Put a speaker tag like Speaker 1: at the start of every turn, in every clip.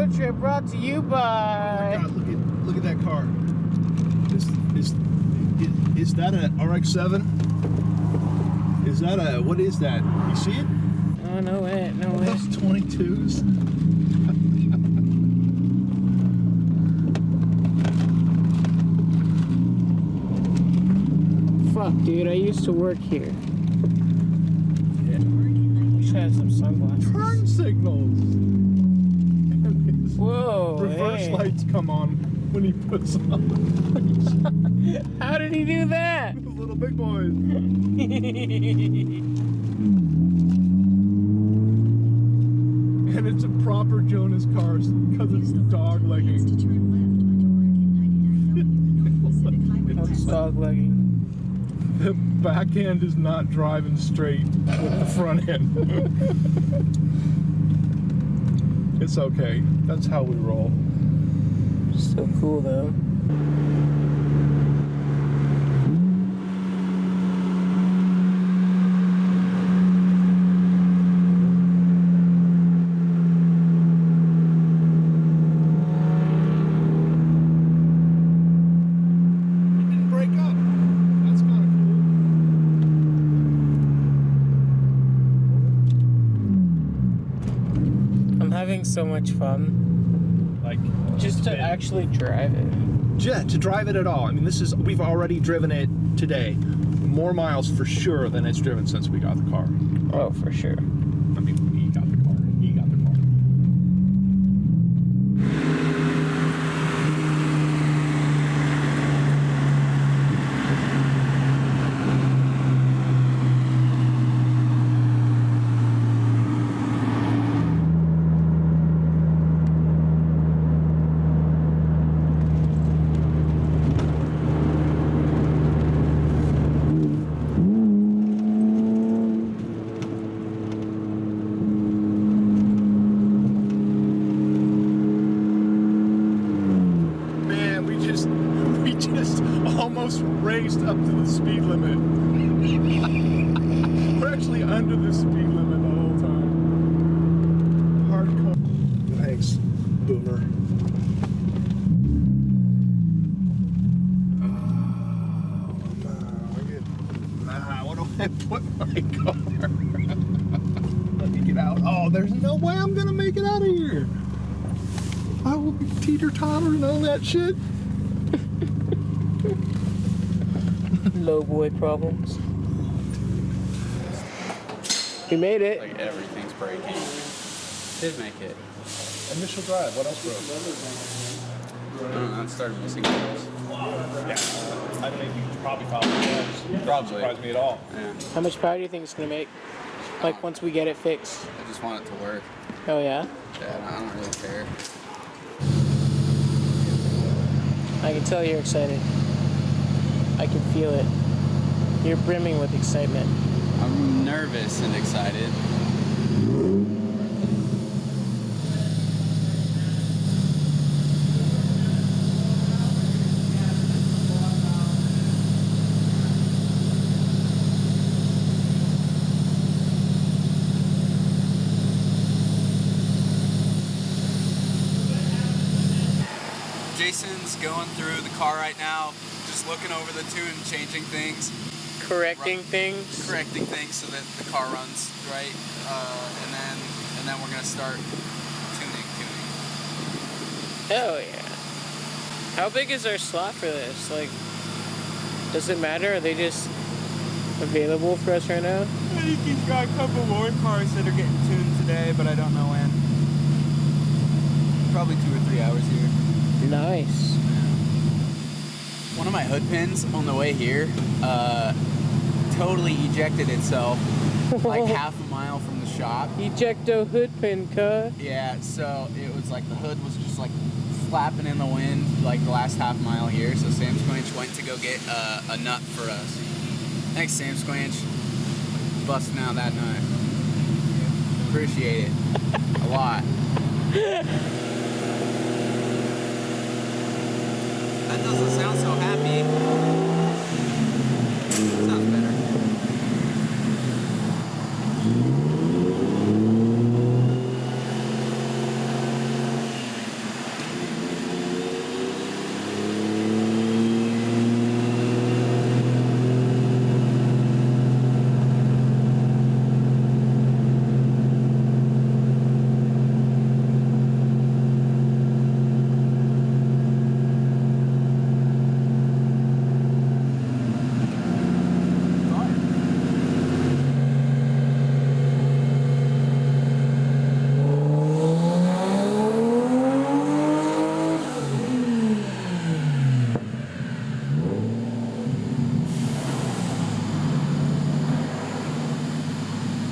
Speaker 1: road trip brought to you by...
Speaker 2: Oh my God, look at that car. Is that a RX-7? Is that a, what is that? You see it?
Speaker 1: Oh, no way, no way.
Speaker 2: Those 22s.
Speaker 1: Fuck, dude, I used to work here. Yeah. We should have some sunglasses.
Speaker 2: Turn signals.
Speaker 1: Whoa,
Speaker 2: Reverse
Speaker 1: hey.
Speaker 2: lights come on when he puts on.
Speaker 1: How did he do that?
Speaker 2: The little big boys. And it's a proper Jonas car because it's dog legging.
Speaker 1: It's dog legging.
Speaker 2: The back end is not driving straight with the front end. It's okay. That's how we roll.
Speaker 1: So cool though. So much fun,
Speaker 2: Like
Speaker 1: just to actually drive it.
Speaker 2: Yeah, to drive it at all. I mean, we've already driven it today. More miles for sure than it's driven since we got the car.
Speaker 1: Oh, for sure.
Speaker 2: I mean, he got the car. He got the car. Raced up to the speed limit. We're actually under the speed limit the whole time. Hardcore. Thanks, boomer. What do I put my car? Let me get out. Oh, there's no way I'm gonna make it out of here. I will be teeter-tottering on that shit.
Speaker 1: Low boy problems. We made it.
Speaker 3: Like everything's breaking. Did make it.
Speaker 2: Initial drive. What else broke?
Speaker 3: I don't know. It started missing things.
Speaker 2: Yeah. I think you probably found it.
Speaker 3: Probably.
Speaker 2: Surprised me at all.
Speaker 3: Yeah.
Speaker 1: How much power do you think it's gonna make? Like once we get it fixed.
Speaker 3: I just want it to work.
Speaker 1: Oh yeah.
Speaker 3: Yeah. I don't really care.
Speaker 1: I can tell you're excited. I can feel it. You're brimming with excitement.
Speaker 3: I'm nervous and excited. Jason's going through the car right now, just looking over the tune, changing things.
Speaker 1: Correcting things
Speaker 3: So that the car runs right, and then we're gonna start tuning.
Speaker 1: Oh yeah. How big is our slot for this? Like, does it matter? Are they just available for us right now?
Speaker 4: I think he's got a couple more cars that are getting tuned today, but I don't know when. Probably 2 or 3 hours here.
Speaker 1: Nice.
Speaker 3: One of my hood pins on the way here totally ejected itself like half a mile from the shop.
Speaker 1: Ejecto hood pin, cuh.
Speaker 3: Yeah, so it was like the hood was just like flapping in the wind like the last half mile here. So Samsquanch went to go get a nut for us. Thanks, Samsquanch. Busting out that nut. Appreciate it a lot. That doesn't sound so happy. Sounds better.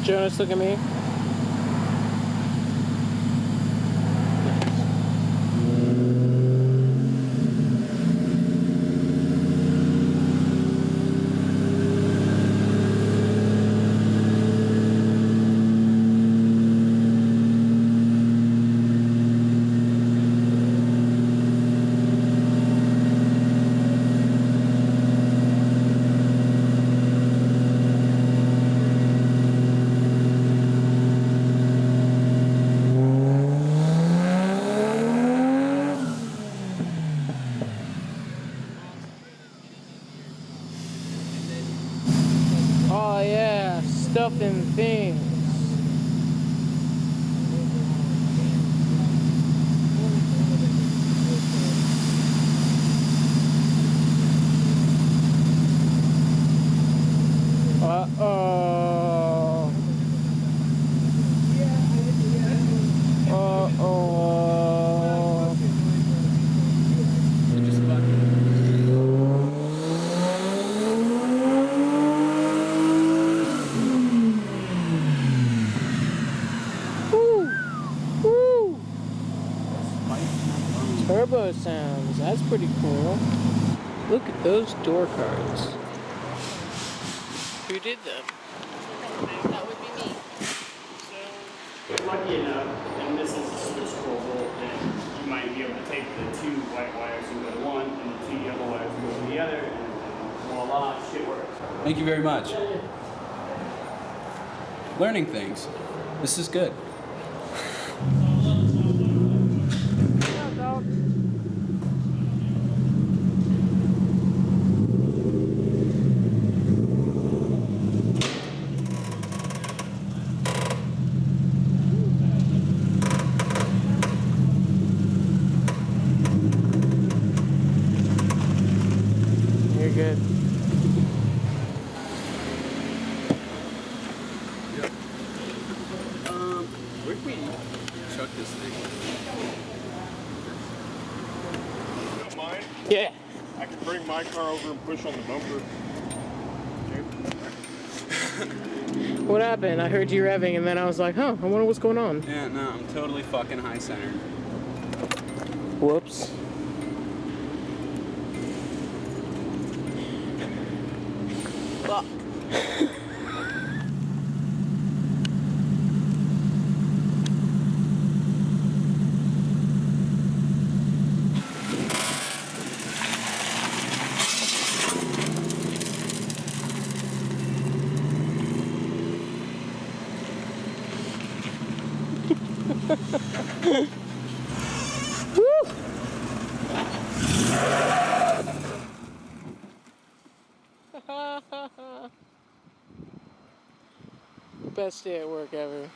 Speaker 1: Jonas, look at me. Oh yeah, stuff and things. Uh-oh. Uh-oh.
Speaker 3: It just fucking...
Speaker 1: Turbo sounds, that's pretty cool. Look at those door cards. Who did them?
Speaker 5: That would be me.
Speaker 6: Lucky enough, and this is a switch control bolt, then you might be able to take the two white wires and go to one, and the two yellow wires go to the other, and voila, shit works.
Speaker 3: Thank you very much. Learning things. This is good.
Speaker 1: You're good.
Speaker 3: Where'd we chuck this thing?
Speaker 2: You don't mind?
Speaker 1: Yeah.
Speaker 2: I can bring my car over and push on the bumper.
Speaker 1: What happened? I heard you revving and then I was like, huh, I wonder what's going on.
Speaker 3: Yeah, no, I'm totally fucking high centered.
Speaker 1: Whoops.
Speaker 3: Fuck.
Speaker 1: Best day at work ever.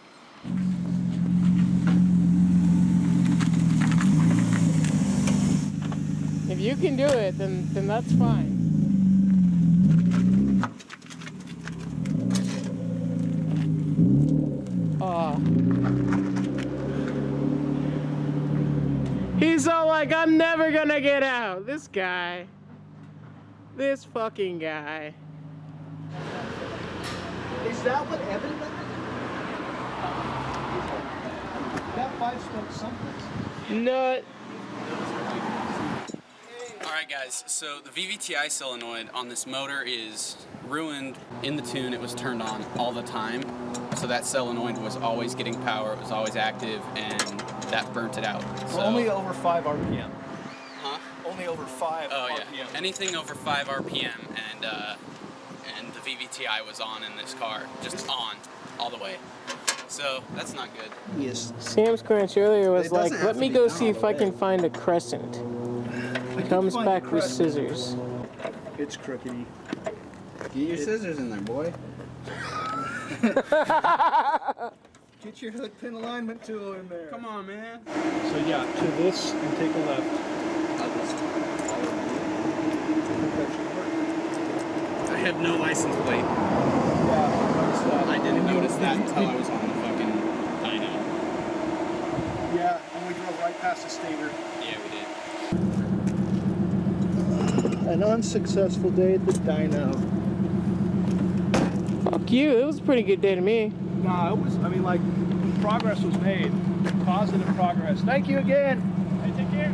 Speaker 1: If you can do it, then that's fine. He's all like, I'm never gonna get out. This guy. This fucking guy.
Speaker 7: Is that what Evan did? That 5-stroke something.
Speaker 1: Nut.
Speaker 3: Alright guys, so the VVTi solenoid on this motor is ruined in the tune. It was turned on all the time. So that solenoid was always getting power, it was always active, and that burnt it out. So,
Speaker 7: Only over 5 RPM.
Speaker 3: huh?
Speaker 7: Only over 5
Speaker 3: Oh
Speaker 7: RPM.
Speaker 3: yeah, anything over 5 RPM, and the VVTi was on in this car, just on, all the way. So that's not good.
Speaker 7: Yes.
Speaker 1: Samsquanch earlier was
Speaker 7: It doesn't
Speaker 1: like,
Speaker 7: have
Speaker 1: let
Speaker 7: to
Speaker 1: me
Speaker 7: be
Speaker 1: go
Speaker 7: done
Speaker 1: see
Speaker 7: all
Speaker 1: if
Speaker 7: the
Speaker 1: I can
Speaker 7: way.
Speaker 1: find a crescent. He comes
Speaker 7: find
Speaker 1: back
Speaker 7: the
Speaker 1: with
Speaker 7: crescent.
Speaker 1: scissors.
Speaker 7: It's crookedy.
Speaker 3: Get your scissors in there, boy.
Speaker 7: Get your hood pin alignment tool in there.
Speaker 3: Come on, man.
Speaker 2: So yeah, to this and take a left.
Speaker 3: I have no license plate.
Speaker 7: Yeah, notice that.
Speaker 3: I didn't notice that until I was on the fucking dyno.
Speaker 7: Yeah, and we drove right past the stator.
Speaker 3: Yeah, we did.
Speaker 7: An unsuccessful day at the dyno.
Speaker 1: Fuck you, it was a pretty good day to me.
Speaker 7: No, it was, I mean, like, progress was made. Positive progress. Thank you again.
Speaker 6: Hey, take care.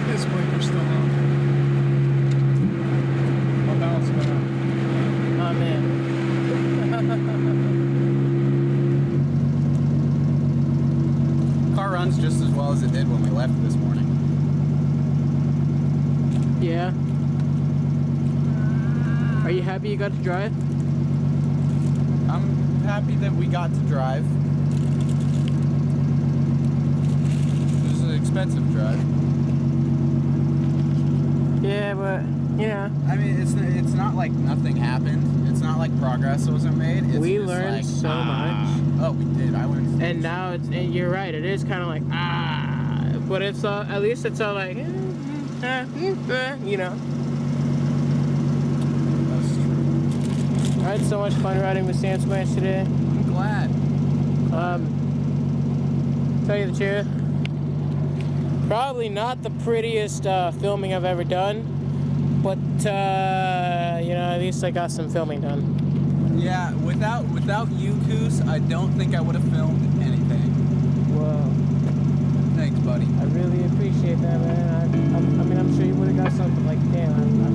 Speaker 7: This blinker's still on. My balance went up.
Speaker 1: Oh man.
Speaker 3: Car runs just as well as it did when we left this morning.
Speaker 1: Yeah. Are you happy you got to drive?
Speaker 3: I'm happy that we got to drive. It was an expensive drive.
Speaker 1: Yeah, but you know,
Speaker 3: I mean, it's not like nothing happened. It's not like progress wasn't made. It's
Speaker 1: we
Speaker 3: just
Speaker 1: learned
Speaker 3: like,
Speaker 1: so much.
Speaker 3: Oh, we did. I learned.
Speaker 1: And now it's, and you're right, it is kind of like, but it's all, at least it's all like, you know.
Speaker 3: That's true.
Speaker 1: I had so much fun riding with Samsquanch today.
Speaker 3: I'm glad.
Speaker 1: Tell you the truth, probably not the prettiest filming I've ever done, but you know, at least I got some filming done.
Speaker 3: Yeah, without you, Coose, I don't think I would have filmed anything.
Speaker 1: Whoa.
Speaker 3: Thanks, buddy.
Speaker 1: I really appreciate that, man. I mean, I'm sure you would have got something like, damn, I